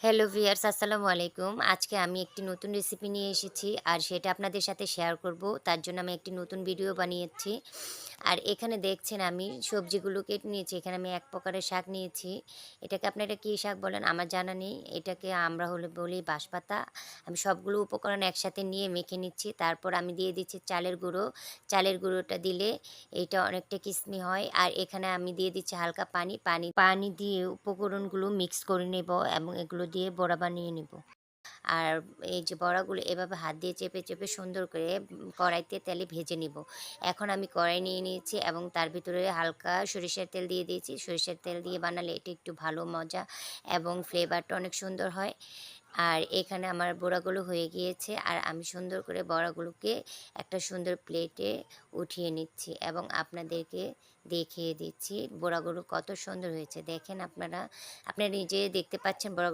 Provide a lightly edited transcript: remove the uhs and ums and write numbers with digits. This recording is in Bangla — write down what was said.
হ্যালো ভিউয়ার্স, আসসালামু আলাইকুম। আজকে আমি একটি নতুন রেসিপি নিয়ে এসেছি আর সেটা আপনাদের সাথে শেয়ার করব। তার জন্য আমি একটি নতুন ভিডিও বানিয়েছি। আর এখানে দেখছেন আমি সবজিগুলো কেটে নিয়েছি। এখানে আমি এক প্রকারের শাক নিয়েছি। এটাকে আপনারা কি শাক বলেন আমার জানা নেই। এটাকে আমরা বলি বাঁশপাতা। আমি সবগুলো উপকরণ একসাথে নিয়ে মেখে নিচ্ছি। তারপর আমি দিয়ে দিচ্ছি চালের গুঁড়ো। চালের গুঁড়োটা দিলে এটা অনেকটা কিসমি হয়। আর এখানে আমি দিয়ে দিচ্ছি হালকা পানি। পানি দিয়ে উপকরণগুলো মিক্স করে নেব এবং এগুলো দিয়ে বড়া বানিয়ে নেব। আর এই যে বড়াগুলো এভাবে হাত দিয়ে চেপে, চেপে সুন্দর করে কড়াইতে তেলে ভেজে নিব। এখন আমি কড়াই নিয়ে নিয়েছি এবং তার ভিতরে হালকা সরিষার তেল দিয়ে দিয়েছি। সরিষার তেল দিয়ে বানালে এটা একটু ভালো মজা এবং ফ্লেভারটা অনেক সুন্দর হয়। আর এখানে আমার বড়াগুলো হয়ে গিয়েছে আর আমি সুন্দর করে বড়াগুলোকে একটা সুন্দর প্লেটে উঠিয়ে নিচ্ছি এবং আপনাদেরকে দেখিয়ে দিচ্ছি বড়াগুলো কত সুন্দর হয়েছে। দেখেন আপনারা নিজে দেখতে পাচ্ছেন বড়াগুলো